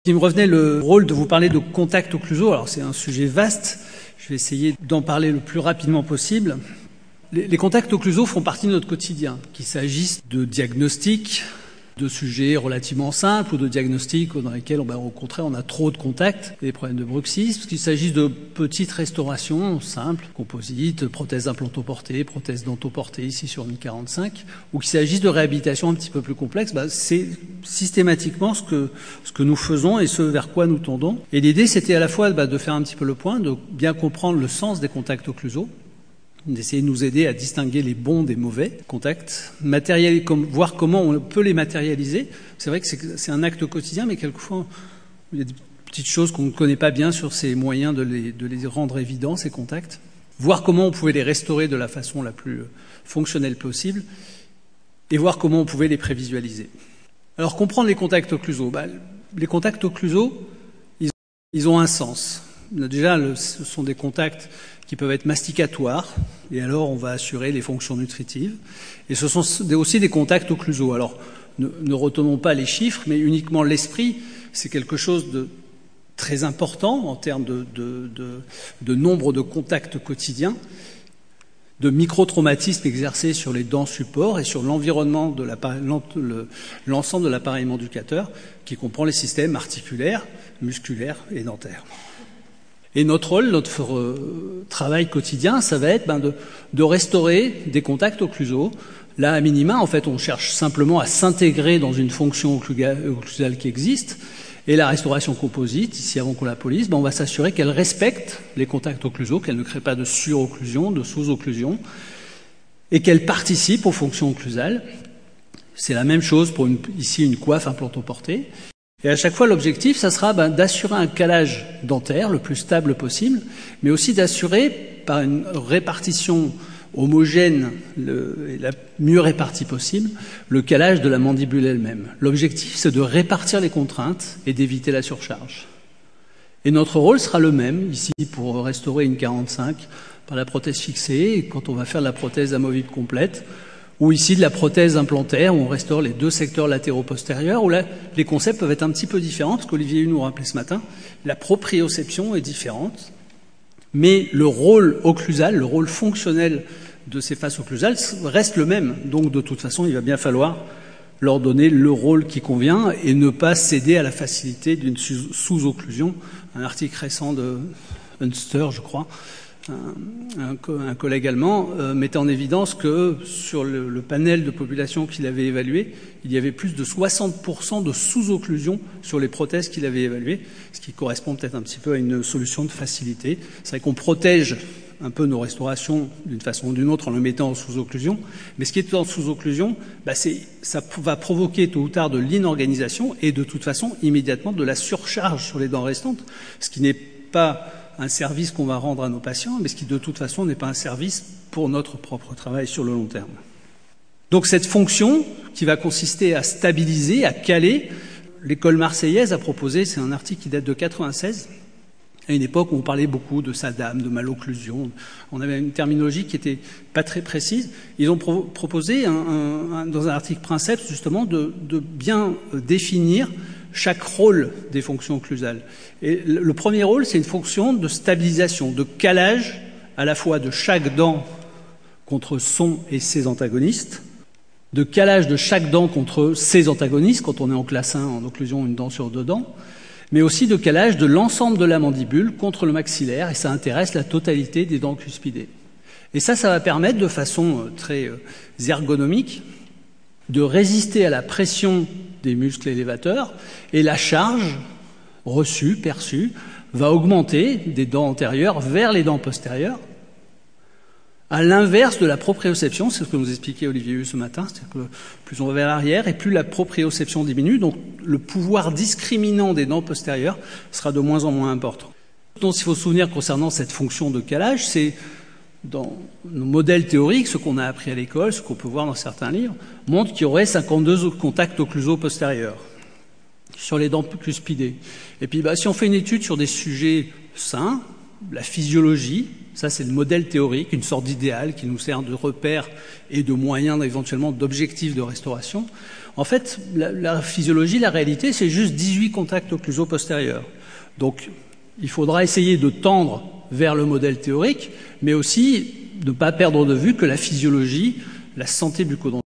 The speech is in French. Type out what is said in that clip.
Il me revenait le rôle de vous parler de contact occlusaux. Alors c'est un sujet vaste, je vais essayer d'en parler le plus rapidement possible. Les contacts occlusaux font partie de notre quotidien, qu'il s'agisse de diagnostics, de sujets relativement simples ou de diagnostics dans lesquels, au contraire, on a trop de contacts, des problèmes de bruxisme, qu'il s'agisse de petites restaurations simples, composites, prothèses implantoportées, prothèses dentoportées ici sur une 45, ou qu'il s'agisse de réhabilitation un petit peu plus complexe, c'est systématiquement ce que nous faisons et ce vers quoi nous tendons. Et l'idée, c'était à la fois de faire un petit peu le point, de bien comprendre le sens des contacts occlusaux, d'essayer de nous aider à distinguer les bons des mauvais contacts, voir comment on peut les matérialiser. C'est vrai que c'est un acte quotidien, mais quelquefois, il y a des petites choses qu'on ne connaît pas bien sur ces moyens de les rendre évidents, ces contacts. Voir comment on pouvait les restaurer de la façon la plus fonctionnelle possible, et voir comment on pouvait les prévisualiser. Alors, comprendre les contacts occlusaux. Les contacts occlusaux, ils ont un sens. Déjà, ce sont des contacts qui peuvent être masticatoires, et alors on va assurer les fonctions nutritives. Et ce sont aussi des contacts occlusaux. Alors, ne retenons pas les chiffres, mais uniquement l'esprit, c'est quelque chose de très important en termes de nombre de contacts quotidiens, de micro-traumatismes exercés sur les dents supports et sur l'environnement de l'ensemble de l'appareil manducateur, qui comprend les systèmes articulaires, musculaires et dentaires. Et notre rôle, notre travail quotidien, ça va être de restaurer des contacts occlusaux. Là, à minima, en fait, on cherche simplement à s'intégrer dans une fonction occlusale qui existe. Et la restauration composite, ici avant qu'on la polisse, on va s'assurer qu'elle respecte les contacts occlusaux, qu'elle ne crée pas de surocclusion, de sous-occlusion, et qu'elle participe aux fonctions occlusales. C'est la même chose pour ici une coiffe implantoportée. Et à chaque fois, l'objectif, ça sera d'assurer un calage dentaire le plus stable possible, mais aussi d'assurer, par une répartition homogène et la mieux répartie possible, le calage de la mandibule elle-même. L'objectif, c'est de répartir les contraintes et d'éviter la surcharge. Et notre rôle sera le même, ici, pour restaurer une 45, par la prothèse fixée, et quand on va faire la prothèse amovible complète, ou ici de la prothèse implantaire, où on restaure les deux secteurs latéraux postérieurs, où là, les concepts peuvent être un petit peu différents, parce qu'Olivier Hu nous rappelait ce matin, la proprioception est différente, mais le rôle occlusal, le rôle fonctionnel de ces faces occlusales reste le même. Donc de toute façon, il va bien falloir leur donner le rôle qui convient et ne pas céder à la facilité d'une sous-occlusion. Un article récent de Hunster, je crois, un collègue allemand mettait en évidence que sur le panel de population qu'il avait évalué, il y avait plus de 60% de sous-occlusion sur les prothèses qu'il avait évaluées, ce qui correspond peut-être un petit peu à une solution de facilité. C'est vrai qu'on protège un peu nos restaurations d'une façon ou d'une autre en le mettant en sous-occlusion, mais ce qui est en sous-occlusion, ça va provoquer tôt ou tard de l'inorganisation et de toute façon immédiatement de la surcharge sur les dents restantes, ce qui n'est pas un service qu'on va rendre à nos patients, mais ce qui de toute façon n'est pas un service pour notre propre travail sur le long terme. Donc cette fonction qui va consister à stabiliser, à caler, l'école marseillaise a proposé, c'est un article qui date de 96, à une époque où on parlait beaucoup de SADAM, de malocclusion, on avait une terminologie qui était pas très précise. Ils ont proposé dans un article princeps justement de bien définir chaque rôle des fonctions occlusales. Et le premier rôle, c'est une fonction de stabilisation, de calage à la fois de chaque dent contre son et ses antagonistes, de calage de chaque dent contre ses antagonistes, quand on est en classe 1, en occlusion, une dent sur deux dents, mais aussi de calage de l'ensemble de la mandibule contre le maxillaire, et ça intéresse la totalité des dents cuspidées. Et ça va permettre de façon très ergonomique de résister à la pression des muscles élévateurs, et la charge reçue, perçue, va augmenter des dents antérieures vers les dents postérieures, à l'inverse de la proprioception, c'est ce que nous expliquait Olivier Hu ce matin, c'est-à-dire que plus on va vers l'arrière et plus la proprioception diminue, donc le pouvoir discriminant des dents postérieures sera de moins en moins important. Donc il faut se souvenir concernant cette fonction de calage, c'est dans nos modèles théoriques, ce qu'on a appris à l'école, ce qu'on peut voir dans certains livres, montre qu'il y aurait 52 contacts occlusaux postérieurs sur les dents cuspidées. Et puis si on fait une étude sur des sujets sains, la physiologie, ça c'est le modèle théorique, une sorte d'idéal qui nous sert de repère et de moyen éventuellement d'objectif de restauration. En fait, la physiologie, la réalité, c'est juste 18 contacts occlusaux postérieurs. Donc, il faudra essayer de tendre vers le modèle théorique, mais aussi ne pas perdre de vue que la physiologie, la santé bucco-dentaire,